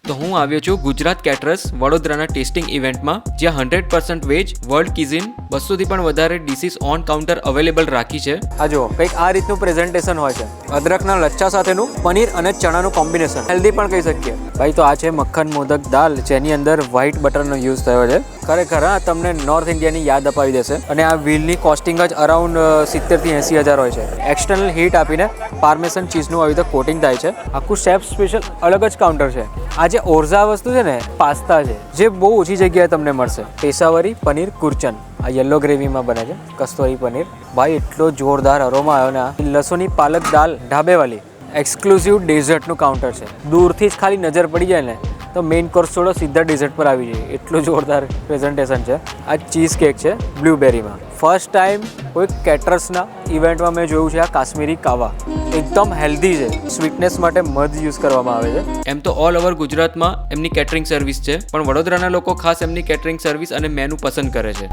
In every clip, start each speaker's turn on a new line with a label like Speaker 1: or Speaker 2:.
Speaker 1: તો હું આવ્યો છું ગુજરાત કેટરર્સ વડોદરાના ટેસ્ટિંગ ઇવેન્ટમાં, જ્યાં 100% વેજ વર્લ્ડ કિઝિન 200થી પણ વધારે ડિશિસ ઓન કાઉન્ટર અવેલેબલ રાખી છે.
Speaker 2: આ જો કંઈક આ રીતનું પ્રેઝન્ટેશન હોય છે. અદરકના લચ્છા સાથેનું પનીર અને ચણાનું કોમ્બિનેશન, હેલ્ધી પણ કહી શકીએ. ભાઈ તો આ છે મક્ખન મોદક દાલ, જેની અંદર વ્હાઈટ બટરનો યુઝ થયો છે. ખરેખર હા, તમને નોર્થ ઇન્ડિયાની યાદ અપાવી દેશે. અને આ વ્હીલની કોસ્ટિંગ જ અરાઉન્ડ 70 થી 80 હજાર હોય છે. એક્સટર્નલ હીટ આપીને પાર્મેસન ચીઝનું આવી રીતે કોટિંગ થાય છે. આખું શેફ સ્પેશિયલ અલગ જ કાઉન્ટર છે. આ જે ઓર્ઝા વસ્તુ છે ને, પાસ્તા છે, જે બહુ ઓછી જગ્યાએ તમને મળશે. પેશાવરી પનીર કુરચન, આ યલો ગ્રેવીમાં બને છે. કસ્તુરી પનીર, ભાઈ એટલો જોરદાર અરોમા આવ્યો ને. લસુની પાલક દાલ ઢાબેવાલી, એક્સક્લુઝિવ ડેઝર્ટનું કાઉન્ટર છે. દૂરથી જ ખાલી નજર પડી જાય ને તો મેઇન કોર્સ છોડો સીધા ડેઝર્ટ પર આવી જાય, એટલું જોરદાર પ્રેઝન્ટેશન છે. આ ચીઝ કેક છે બ્લુબેરીમાં. ફર્સ્ટ ટાઈમ કોઈ કેટરર્સના ઇવેન્ટમાં મેં જોયું છે આ કાશ્મીરી કાવા. એકદમ હેલ્ધી છે, સ્વીટનેસ માટે મધ યુઝ કરવામાં આવે છે.
Speaker 1: એમ તો ઓલ ઓવર ગુજરાતમાં એમની કેટરિંગ સર્વિસ છે, પણ વડોદરાના લોકો ખાસ એમની કેટરિંગ સર્વિસ અને મેનુ પસંદ કરે છે.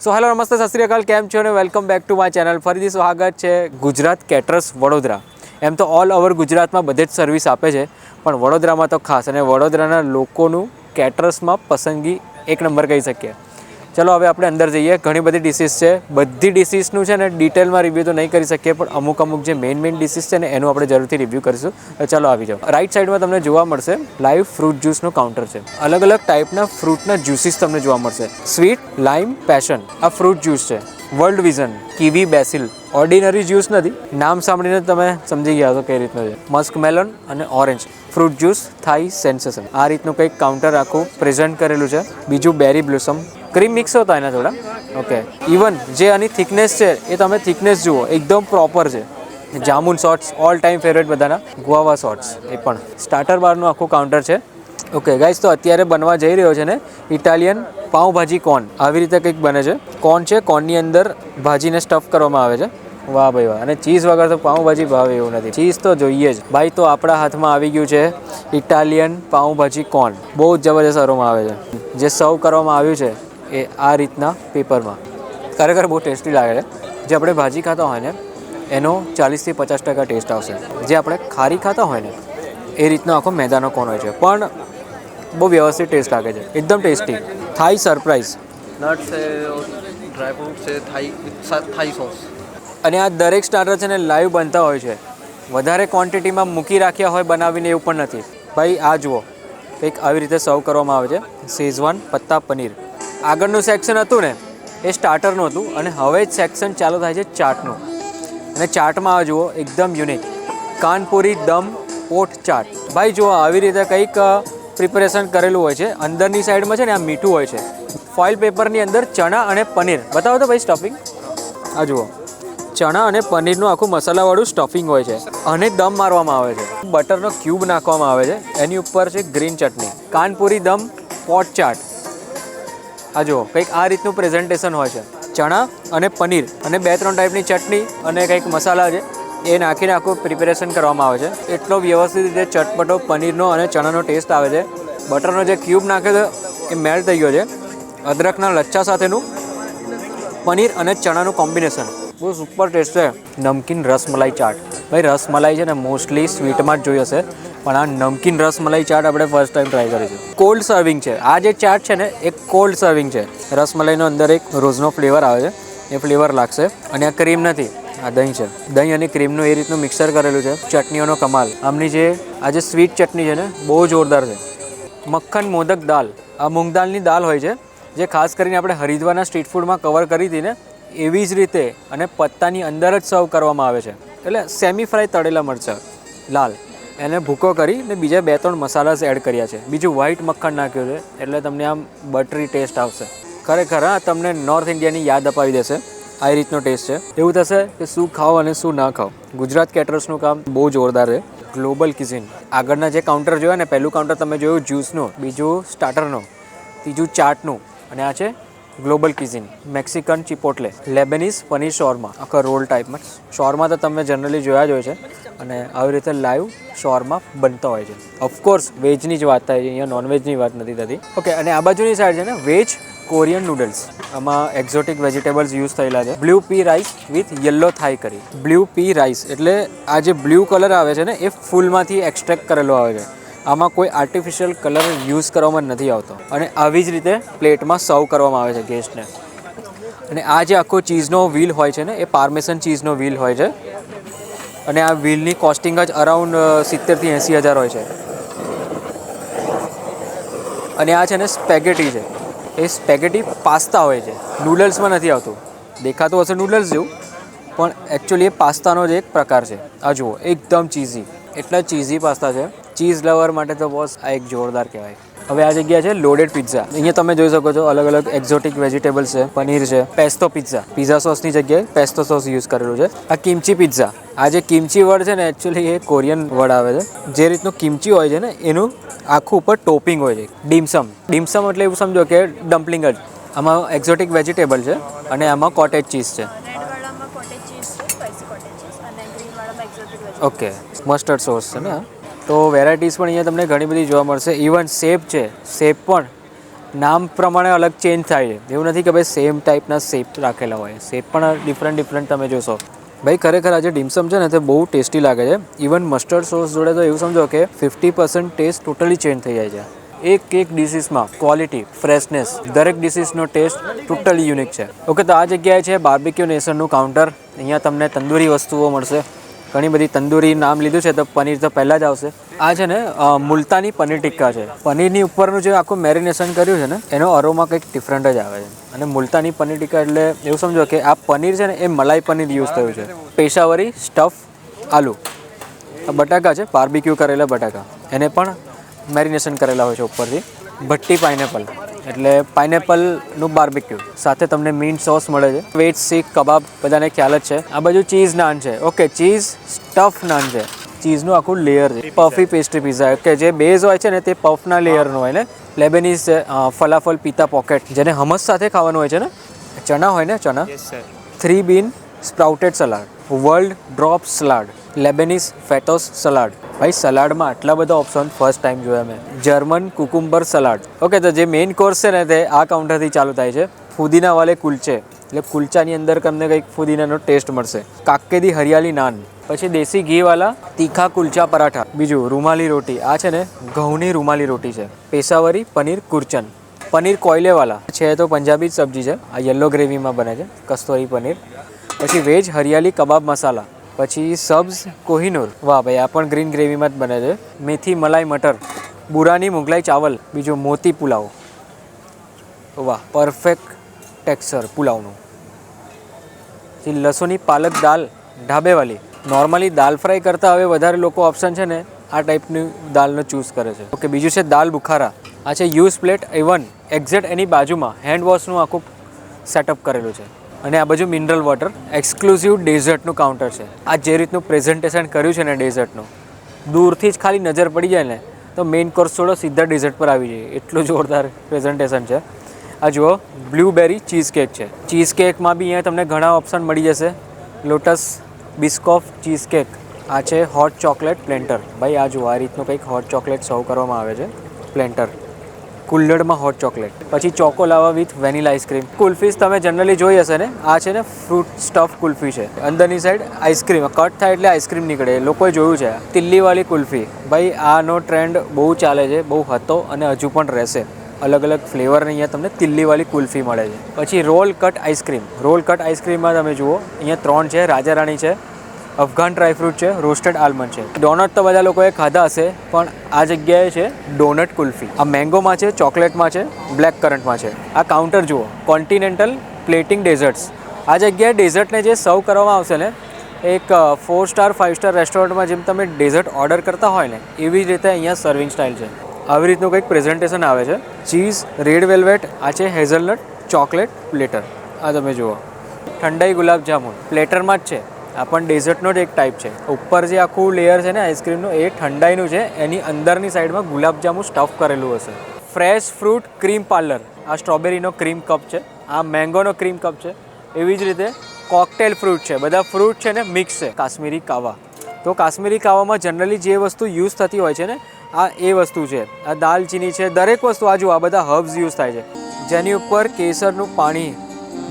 Speaker 2: સો હેલો, નમસ્તે, સત શ્રી અકાલ, કેમ છો અને welcome back to my channel. ફરીથી સ્વાગત છે ગુજરાત કેટરર્સ વડોદરા. એમ તો ઓલ ઓવર ગુજરાતમાં બધે જ સર્વિસ આપે છે, પણ વડોદરામાં તો ખાસ, અને વડોદરાના લોકોનું કેટરર્સમાં પસંદગી એક નંબર કહી શકીએ. ચલો હવે આપણે અંદર જઈએ. ઘણી બધી ડિશિસ છે. બધી ડિશિસનું છે ને ડિટેલમાં રિવ્યૂ તો નહીં કરી શકીએ, પણ અમુક જે મેઇન ડિશિસ છે ને એનું આપણે જરૂરથી રિવ્યૂ કરીશું. ચલો આવી જાઓ. રાઈટ સાઈડમાં તમને જોવા મળશે લાઈવ ફ્રૂટ જ્યુસનું કાઉન્ટર છે. અલગ અલગ ટાઈપના ફ્રૂટના જ્યુસીસ તમને જોવા મળશે. સ્વીટ, લાઈમ, પેશન આ ફ્રૂટ જ્યુસ છે. World vision, kiwi, Basil, ordinary juice નથી. નામ સાંભળીને તમે સમજી ગયા છો કઈ રીતનું છે. મસ્ક મેલન અને ઓરેન્જ ફ્રૂટ જ્યુસ, થાઈ સેન્સેશન. આ રીતનું કંઈક કાઉન્ટર આખું પ્રેઝન્ટ કરેલું છે. બીજું બેરી બ્લોસમ, ક્રીમ મિક્સ હોતા એના થોડા. ઓકે, ઇવન જે આની થિકનેસ છે એ તમે થિકનેસ જુઓ, એકદમ પ્રોપર છે. Jamun shorts all time favourite બધાના, ગુઆવા શોર્ટ્સ એ પણ. સ્ટાર્ટર બારનું આખું કાઉન્ટર છે. ઓકે ગાઈસ, તો અત્યારે બનવા જઈ રહ્યો છે ને ઇટાલિયન પાઉંભાજી કોર્ન. આવી રીતે કંઈક બને છે. કોર્ન છે, કોર્નની અંદર ભાજીને સ્ટફ કરવામાં આવે છે. વાહ ભાઈ વાહ. અને ચીઝ વગર તો પાઉંભાજી ભાવે એવું નથી, ચીઝ તો જોઈએ જ ભાઈ. તો આપણા હાથમાં આવી ગયું છે ઇટાલિયન પાઉંભાજી કોર્ન. બહુ જ જબરજસ્ત અરોમા આવે છે. જે સર્વ કરવામાં આવ્યું છે એ આ રીતના પેપરમાં, ખરેખર બહુ ટેસ્ટી લાગે છે. જે આપણે ભાજી ખાતા હોય ને એનો 40 થી 50% ટેસ્ટ આવશે. જે આપણે ખારી ખાતા હોય ને એ રીતનો આખો મેદાનો કોર્ન હોય છે, પણ બહુ વ્યવસ્થિત ટેસ્ટ લાગે છે, એકદમ ટેસ્ટી. થાઈ સરપ્રાઈઝ,
Speaker 3: नट्स है और ड्राई फ्रूट्स है, थाई सॉस.
Speaker 2: અને આ દરેક સ્ટાર્ટર છે ને લાઈવ બનતા હોય છે. વધારે ક્વોન્ટિટીમાં મૂકી રાખ્યા હોય બનાવીને એવું પણ નથી. ભાઈ આ જુઓ, કંઈક આવી રીતે સર્વ કરવામાં આવે છે. શેઝવાન પત્તા પનીર. આગળનું સેક્શન હતું ને એ સ્ટાર્ટરનું હતું, અને હવે જ સેક્શન ચાલુ થાય છે ચાટનું. અને ચાટમાં આ જુઓ, એકદમ યુનિક કાનપુરી દમ પોટ ચાટ. ભાઈ જુઓ, આવી રીતે કંઈક પ્રિપેરેશન કરેલું હોય છે. અંદરની સાઈડમાં છે ને આ મીઠું હોય છે. ફોઇલ પેપરની અંદર ચણા અને પનીર. બતાવો તો ભાઈ સ્ટફિંગ. આ જુઓ, ચણા અને પનીરનું આખું મસાલાવાળું સ્ટફિંગ હોય છે, અને દમ મારવામાં આવે છે. બટરનો ક્યુબ નાખવામાં આવે છે. એની ઉપર છે ગ્રીન ચટણી. કાનપુરી દમ પોટ ચાટ. આ જુઓ, કંઈક આ રીતનું પ્રેઝન્ટેશન હોય છે. ચણા અને પનીર અને 2-3 ટાઈપની ચટણી અને કંઈક મસાલા છે એ નાખીને આખું પ્રિપેરેશન કરવામાં આવે છે. એટલો વ્યવસ્થિત રીતે ચટપટો પનીરનો અને ચણાનો ટેસ્ટ આવે છે. બટરનો જે ક્યુબ નાખ્યો છે એ મેલ્ટ થઈ ગયો છે. અદરકના લચ્છા સાથેનું પનીર અને ચણાનું કોમ્બિનેશન બહુ સુપર ટેસ્ટ છે. નમકીન રસમલાઈ ચાટ. ભાઈ રસમલાઈ છે ને મોસ્ટલી સ્વીટમાં જ જોઈ હશે, પણ આ નમકીન રસમલાઈ ચાટ આપણે ફર્સ્ટ ટાઈમ ટ્રાય કરીશું. કોલ્ડ સર્વિંગ છે. આ જે ચાટ છે ને એ કોલ્ડ સર્વિંગ છે. રસમલાઈનો અંદર એક રોઝનો ફ્લેવર આવે છે, એ ફ્લેવર લાગશે. અને આ ક્રીમ નથી, આ દહીં છે. દહીં અને ક્રીમનું એ રીતનું મિક્સર કરેલું છે. ચટણીઓનો કમાલ. આમની જે આ જે સ્વીટ ચટણી છે ને બહુ જોરદાર છે. મક્ખન મોદક દાલ. આ મૂંગ દાલની દાલ હોય છે, જે ખાસ કરીને આપણે હરિદ્વારના સ્ટ્રીટ ફૂડમાં કવર કરી હતી ને એવી જ રીતે, અને પત્તાની અંદર જ સર્વ કરવામાં આવે છે. એટલે સેમી ફ્રાય તળેલા મરચાં લાલ, એને ભૂકો કરી ને બીજા 2-3 મસાલાસ એડ કર્યા છે. બીજું વ્હાઈટ મક્ખણ નાખ્યું છે, એટલે તમને આમ બટરી ટેસ્ટ આવશે. ખરેખર હા, તમને નોર્થ ઇન્ડિયાની યાદ અપાવી દેશે. આ રીતનો ટેસ્ટ છે. એવું થશે કે શું ખાઓ અને શું ના ખાઓ. ગુજરાત કેટરર્સનું કામ બહુ જોરદાર છે. ગ્લોબલ કિઝિન. આગળના જે કાઉન્ટર જોયા ને, પહેલું કાઉન્ટર તમે જોયું જ્યુસનું, બીજું સ્ટાર્ટરનું, ત્રીજું ચાટનું, અને આ છે ગ્લોબલ કિઝિન. મેક્સિકન ચિપોટલે, લેબનીઝ પનીર શોર્મા, આખા રોલ ટાઈપમાં. શોર્મા તો તમે જનરલી જોયા જ હોય છે, અને આવી રીતે લાઈવ શોર્મા બનતા હોય છે. ઓફકોર્સ વેજની જ વાત થાય છે, અહીંયા નોનવેજની વાત નથી થતી. ઓકે, અને આ બાજુની સાઈડ છે ને વેજ કોરિયન નૂડલ્સ. આમાં એક્ઝોટિક વેજીટેબલ્સ યુઝ થયેલા છે. Blue P rice with yellow થાઈ કરી. બ્લુ પી રાઈસ એટલે આ જે બ્લુ કલર આવે છે ને એ ફૂલમાંથી એક્સટ્રેક્ટ કરેલો આવે છે. આમાં કોઈ આર્ટિફિશિયલ કલર યુઝ કરવામાં નથી આવતો અને આવી જ રીતે પ્લેટમાં સર્વ કરવામાં આવે છે ગેસ્ટને. અને આ જે આખો ચીઝનો વ્હીલ હોય છે ને એ પાર્મેસન ચીઝનો વ્હીલ હોય છે અને આ વ્હીલની કોસ્ટિંગ જ અરાઉન્ડ 70,000 થી 80,000 હોય છે. અને આ છે ને સ્પેગેટી છે. એ સ્પેગેટી પાસ્તા હોય છે, નૂડલ્સમાં નથી આવતું. દેખાતું હશે નૂડલ્સ જેવું પણ એકચ્યુઅલી એ પાસ્તાનો જ એક પ્રકાર છે. આ જુઓ એકદમ ચીઝી, એટલા ચીઝી પાસ્તા છે. ચીઝ લવર માટે તો બોસ આ એક જોરદાર કહેવાય. હવે આ જગ્યા છે લોડેડ પિઝા. અહીંયા તમે જોઈ શકો છો અલગ અલગ એક્ઝોટિક વેજીટેબલ્સ છે, પનીર છે. પેસ્તો પિઝા, પિઝા સોસની જગ્યાએ પેસ્તો સોસ યુઝ કરેલું છે. આ કિમચી પિઝા. આ જે કિમચી વર્ડ છે ને એકચ્યુઅલી એ કોરિયન વર્ડ આવે છે. જે રીતનું કિમચી હોય છે ને એનું આખું ઉપર ટોપિંગ હોય છે. ડીમસમ, ડીમસમ એટલે એવું સમજો કે ડમ્પલિંગ જ. આમાં એક્ઝોટિક વેજીટેબલ છે અને આમાં કોટેજ ચીઝ છે. ઓકે, મસ્ટર્ડ સોસ છે ને. તો વેરાયટીઝ પણ અહીંયા તમને ઘણી બધી જોવા મળશે. ઇવન શેપ છે, શેપ પણ નામ પ્રમાણે અલગ ચેન્જ થાય છે. એવું નથી કે ભાઈ સેમ ટાઈપના શેપ રાખેલા હોય. શેપ પણ ડિફરન્ટ તમે જોશો. ભાઈ ખરેખર આ જે ડીમસમ છે ને તે બહુ ટેસ્ટી લાગે છે. ઇવન મસ્ટર્ડ સોસ જોડે તો એવું સમજો કે 50% ટેસ્ટ ટોટલી ચેન્જ થઈ જાય છે. એક ડિશીસમાં ક્વોલિટી, ફ્રેશનેસ, દરેક ડિશીસનો ટેસ્ટ ટોટલી યુનિક છે. ઓકે, તો આ જગ્યાએ છે બાર્બીક્યુ નેશનનું કાઉન્ટર. અહીંયા તમને તંદૂરી વસ્તુઓ મળશે. ઘણી બધી તંદૂરી નામ લીધું છે તો પનીર તો પહેલાં જ આવશે. આ છે ને મુલતાની પનીર ટિક્કા છે. પનીરની ઉપરનું જે આખું મેરિનેશન કર્યું છે ને એનો અરોમા કંઈક ડિફરન્ટ જ આવે છે. અને મુલતાની પનીર ટિક્કા એટલે એવું સમજો કે આ પનીર છે ને એ મલાઈ પનીર યુઝ થયું છે. પેશાવરી સ્ટફ આલુ, બટાકા છે, બાર્બીક્યુ કરેલા બટાકા, એને પણ મેરિનેશન કરેલા હોય છે ઉપરથી. ભટ્ટી પાઇનેપલ એટલે પાઇનેપલનું બાર્બીક્યુ, સાથે તમને મીન્ટ સોસ મળે છે. વેજ સીખ કબાબ બધાને ખ્યાલ જ છે. આ બાજુ ચીઝ નાન છે. ઓકે, ચીઝ સ્ટફ નાન છે. ચીઝનું આખું લેયર છે. પફી પેસ્ટ્રી પિઝા કે જે બેઝ હોય છે ને તે પફના લેયરનું હોય ને. લેબેનીઝ છે, ફલાફલ પિતા પોકેટ જેને હમસ સાથે ખાવાનું હોય છે ને. ચણા હોય ને, ચણા. 3 bean sprouted salad, Waldorf salad, Lebanese fattoush salad. ભાઈ સલાડમાં આટલા બધા ઓપ્શન ફર્સ્ટ ટાઈમ જોયા મેં. German કુકુમ્બર salad. ઓકે, તો જે મેઇન કોર્સ છે ને તે આ કાઉન્ટરથી ચાલુ થાય છે. ફુદીના વાલે કુલચે એટલે કુલચાની અંદર તમને કંઈક ફુદીનાનો ટેસ્ટ મળશે. કાકેદી હરિયાળી નાન, પછી દેશી ઘીવાલા તીખા કુલચા પરાઠા. બીજું રૂમાલી રોટી. આ છે ને ઘઉંની રૂમાલી રોટી છે. પેશાવરી પનીર કુરચન, પનીર કોયલેવાલા છે તો પંજાબી જ સબ્જી છે. આ યલો ગ્રેવીમાં બને છે, કસ્તોરી પનીર. પછી વેજ હરિયાળી કબાબ મસાલા, પછી સબ્ઝ કોહિનૂર. વાહ ભાઈ, આ પણ ગ્રીન ગ્રેવીમાં જ બને છે. મેથી મલાઈ મટર, બુરાની મુગલાઈ ચાવલ. બીજું મોતી પુલાવ. વાહ, પરફેક્ટ ટેક્સચર પુલાવનું. પછી લસુની પાલક દાલ ઢાબેવાલી. નોર્મલી દાલ ફ્રાય કરતાં હવે વધારે લોકો ઓપ્શન છે ને આ ટાઈપની દાલનો ચૂઝ કરે છે. ઓકે, બીજું છે દાલ બુખારા. આ છે યુઝ પ્લેટ. ઇવન એક્ઝેક્ટ એની બાજુમાં હેન્ડ વોશનું આખું સેટઅપ કરેલું છે. અને આ બાજુ મિનરલ વોટર. એક્સક્લુઝિવ ડેઝર્ટનું કાઉન્ટર છે. આ જે રીતનું પ્રેઝન્ટેશન કર્યું છે ને ડેઝર્ટનું, દૂરથી જ ખાલી નજર પડી જાય ને તો મેઇન કોર્સ છોડો સીધા ડેઝર્ટ પર આવી જાય. એટલું જોરદાર પ્રેઝન્ટેશન છે. આ જુઓ બ્લૂબેરી ચીઝ કેક છે. ચીઝ કેકમાં બી અહીંયા તમને ઘણા ઓપ્શન મળી જશે. Lotus Biscoff cheesecake. આ છે હોટ ચોકલેટ પ્લેન્ટર. ભાઈ આ જુઓ, આ રીતનું કંઈક હોટ ચોકલેટ સર્વ કરવામાં આવે છે. પ્લેન્ટર કુલ્લડમાં હોટ ચોકલેટ. પછી ચોકો લાવા વિથ વેનીલા આઈસ્ક્રીમ. કુલ્ફીસ તમે જનરલી જોઈ હશે ને. આ છે ને ફ્રૂટ સ્ટફ કુલ્ફી છે. અંદરની સાઈડ આઈસ્ક્રીમ કટ થાય એટલે આઈસ્ક્રીમ નીકળે. લોકોએ જોયું છે. તિલ્લીવાળી કુલ્ફી. ભાઈ આનો ટ્રેન્ડ બહુ ચાલે છે, બહુ હતો અને હજુ પણ રહેશે. અલગ અલગ ફ્લેવરની અહીંયા તમને તિલ્લીવાળી કુલ્ફી મળે છે. પછી roll cut ice cream. Roll cut આઈસ્ક્રીમમાં તમે જુઓ અહીંયા 3 છે. રાજા રાણી છે, અફઘાન ડ્રાયફ્રૂટ છે, રોસ્ટેડ આલમંડ છે. ડોનટ તો બધા લોકોએ ખાધા હશે પણ આ જગ્યાએ છે ડોનટ કુલ્ફી. આ મેંગોમાં છે, ચોકલેટમાં છે, બ્લેક કરંટમાં છે. આ કાઉન્ટર જુઓ, કોન્ટિનેન્ટલ પ્લેટિંગ ડેઝર્ટ્સ. આ જગ્યાએ ડેઝર્ટને જે સર્વ કરવામાં આવશે ને એક 4 સ્ટાર 5 સ્ટાર રેસ્ટોરન્ટમાં જેમ તમે ડેઝર્ટ ઓર્ડર કરતા હોય ને એવી જ રીતે અહીંયા સર્વિંગ સ્ટાઇલ છે. આવી રીતનું કંઈક પ્રેઝન્ટેશન આવે છે. Cheese red velvet. આ છે હેઝલનટ ચોકલેટ પ્લેટર. આ તમે જુઓ ઠંડાઈ ગુલાબ જામુન પ્લેટરમાં જ છે. આ પણ ડેઝર્ટનો જ એક ટાઈપ છે. ઉપર જે આખું લેયર છે ને આઈસ્ક્રીમનું એ ઠંડાઈનું છે. એની અંદરની સાઈડમાં ગુલાબજામુન સ્ટફ કરેલું હશે. Fresh fruit cream parlour. આ સ્ટ્રોબેરીનો ક્રીમ કપ છે. આ મેંગોનો ક્રીમ કપ છે. એવી જ રીતે કોકટેલ ફ્રૂટ છે. બધા ફ્રૂટ છે ને મિક્સ છે. કાશ્મીરી કાવા. તો કાશ્મીરી કાવામાં જનરલી જે વસ્તુ યુઝ થતી હોય છે ને આ એ વસ્તુ છે. આ દાલચીની છે, દરેક વસ્તુ. આ જુઓ આ બધા હર્બ્સ યુઝ થાય છે. જેની ઉપર કેસરનું પાણી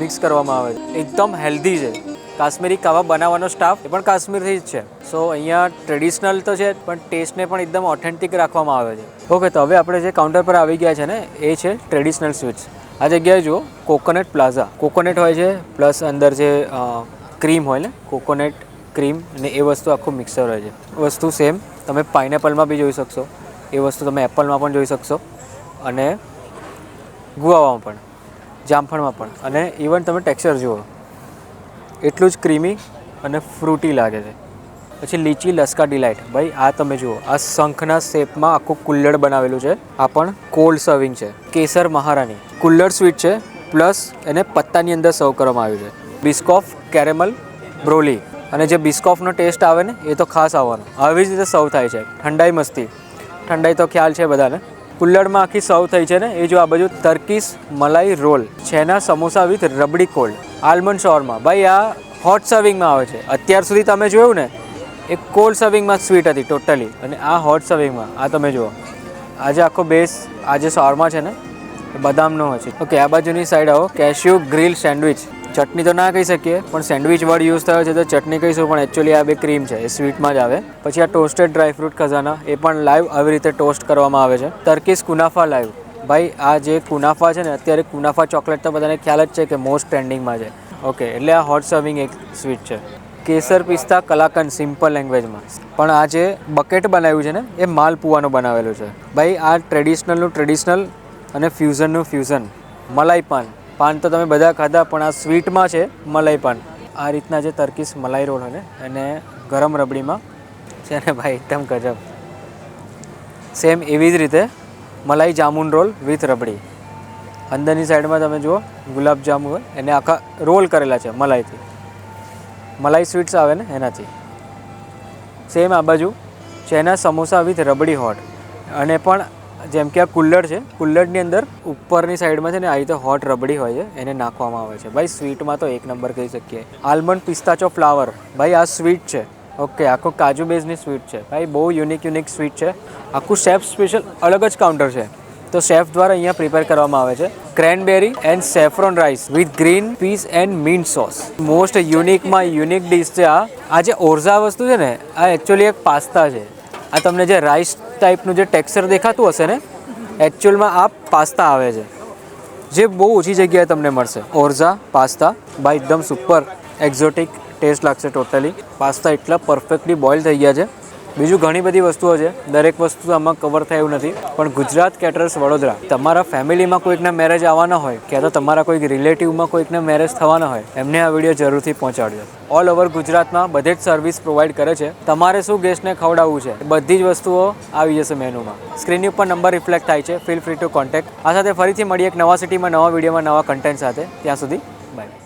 Speaker 2: મિક્સ કરવામાં આવે છે. એકદમ હેલ્ધી છે. કાશ્મીરી કાવા બનાવવાનો સ્ટાફ એ પણ કાશ્મીરથી જ છે. સો અહીંયા ટ્રેડિશનલ તો છે પણ ટેસ્ટને પણ એકદમ ઓથેન્ટિક રાખવામાં આવે છે. ઓકે, તો હવે આપણે જે કાઉન્ટર પર આવી ગયા છે ને એ છે ટ્રેડિશનલ સ્વીટ્સ. આ જગ્યાએ જુઓ કોકોનટ પ્લાઝા. કોકોનટ હોય છે પ્લસ અંદર જે ક્રીમ હોય ને કોકોનટ ક્રીમ અને એ વસ્તુ આખું મિક્સર હોય છે. વસ્તુ સેમ તમે પાઇનેપલમાં બી જોઈ શકશો, એ વસ્તુ તમે એપલમાં પણ જોઈ શકશો અને ગુઆવામાં પણ, જામફળમાં પણ. અને ઇવન તમે ટેક્સચર જુઓ એટલું જ ક્રીમી અને ફ્રૂટી લાગે છે. પછી લીચી લસ્કા ડિલાઇટ. ભાઈ આ તમે જુઓ, આ શંખના શેપમાં આખું કુલ્લડ બનાવેલું છે. આ પણ કોલ્ડ સર્વિંગ છે. કેસર મહારાની કુલ્લડ સ્વીટ છે પ્લસ એને પત્તાની અંદર સર્વ કરવામાં આવ્યું છે. બિસ્કોફ કેરેમલ બ્રોલી. અને જે બિસ્કોફનો ટેસ્ટ આવે ને એ તો ખાસ આવવાનો. આવી જ રીતે સર્વ થાય છે. ઠંડાઈ મસ્તી, ઠંડાઈ તો ખ્યાલ છે બધાને. કુલ્લડમાં આખી સર્વ થઈ છે ને એ જો આ બાજુ Turkish malai roll, chhena samosa with rabdi cold, almond શોરમાં. ભાઈ આ હોટ સર્વિંગમાં આવે છે. અત્યાર સુધી તમે જોયું ને એ કોલ્ડ સર્વિંગમાં સ્વીટ હતી ટોટલી, અને આ હોટ સર્વિંગમાં. આ તમે જુઓ આજે આખો બેઝ આ જે શોરમાં છે ને એ બદામનો હોય છે. ઓકે, આ બાજુની સાઈડ આવો, કેશ્યુ ગ્રીલ સેન્ડવિચ. ચટણી તો ના કહી શકીએ પણ સેન્ડવિચ વર્ડ યુઝ થયો છે તો ચટણી કહીશું, પણ એકચ્યુઅલી આ બે ક્રીમ છે એ સ્વીટમાં જ આવે. પછી આ ટોસ્ટેડ ડ્રાયફ્રૂટ ખજાના, એ પણ લાઈવ આવી રીતે ટોસ્ટ કરવામાં આવે છે. Turkish kunafa live. ભાઈ આ જે કુનાફા છે ને અત્યારે કુનાફા ચોકલેટ તો બધાને ખ્યાલ જ છે કે મોસ્ટ ટ્રેન્ડિંગમાં છે. ઓકે, એટલે આ હોટ સર્વિંગ એક સ્વીટ છે. કેસર પિસ્તા કલાકંદ સિમ્પલ લેંગ્વેજમાં. પણ આ જે બકેટ બનાવ્યું છે ને એ માલપુવાનું બનાવેલું છે. ભાઈ આ ટ્રેડિશનલનું ટ્રેડિશનલ અને ફ્યુઝનનું ફ્યુઝન. મલાઈ પાન. પાન તો તમે બધા ખાધા પણ આ સ્વીટમાં છે મલાઈ પાન. આ રીતના જે ટર્કીશ મલાઈ રોલ હોય ને એને ગરમ રબડીમાં છે ને ભાઈ એકદમ ગજબ. સેમ એવી જ રીતે મલાઈ જામુન રોલ વિથ રબડી. અંદરની સાઈડમાં તમે જુઓ ગુલાબ જામુન હોય એને આખા રોલ કરેલા છે મલાઈથી. મલાઈ સ્વીટ્સ આવે ને એનાથી. સેમ આ બાજુ ચેના સમોસા વિથ રબડી હોટ. અને પણ જેમ કે આ કુલ્લડ છે, કુલ્લડની અંદર ઉપરની સાઈડમાં છે ને આ રીતે હોટ રબડી હોય છે એને નાખવામાં આવે છે. ભાઈ સ્વીટમાં તો એક નંબર કહી શકીએ. Almond pistachio flower. ભાઈ આ સ્વીટ છે. ઓકે, આખું કાજુ બેઝની સ્વીટ છે. ભાઈ બહુ યુનિક સ્વીટ છે. આખું શેફ સ્પેશિયલ અલગ જ કાઉન્ટર છે તો શેફ દ્વારા અહીંયા પ્રિપેર કરવામાં આવે છે. Cranberry and saffron rice with green peas and mint sauce. Most યુનિકમાં યુનિક ડિશ છે આ. આ જે ઓરઝા વસ્તુ છે ને આ એકચ્યુઅલી એક પાસ્તા છે. આ તમને જે રાઈસ ટાઈપનું જે ટેક્સચર દેખાતું હશે ને એકચ્યુઅલમાં આ પાસ્તા આવે છે જે બહુ ઓછી જગ્યાએ તમને મળશે. ઓરઝા પાસ્તા ભાઈ એકદમ સુપર એક્ઝોટિક ટેસ્ટ લાગશે ટોટલી. પાસ્તા એટલા પરફેક્ટલી બોઇલ થઈ ગયા છે. બીજું ઘણી બધી વસ્તુઓ છે, દરેક વસ્તુ આમાં કવર થાય એવું નથી. પણ ગુજરાત કેટરર્સ વડોદરા, તમારા ફેમિલીમાં કોઈકના મેરેજ આવવાના હોય કે તો તમારા કોઈક રિલેટિવમાં કોઈકના મેરેજ થવાના હોય એમને આ વિડીયો જરૂરથી પહોંચાડજો. ઓલ ઓવર ગુજરાતમાં બધે જ સર્વિસ પ્રોવાઈડ કરે છે. તમારે શું ગેસ્ટને ખવડાવવું છે બધી જ વસ્તુઓ આવી જશે મેનુમાં. સ્ક્રીનની ઉપર નંબર રિફ્લેક્ટ થાય છે. Feel free two contact. આ સાથે ફરીથી મળીએ એક નવા સિટીમાં નવા વિડીયોમાં નવા કન્ટેન્ટ સાથે. ત્યાં સુધી બાય.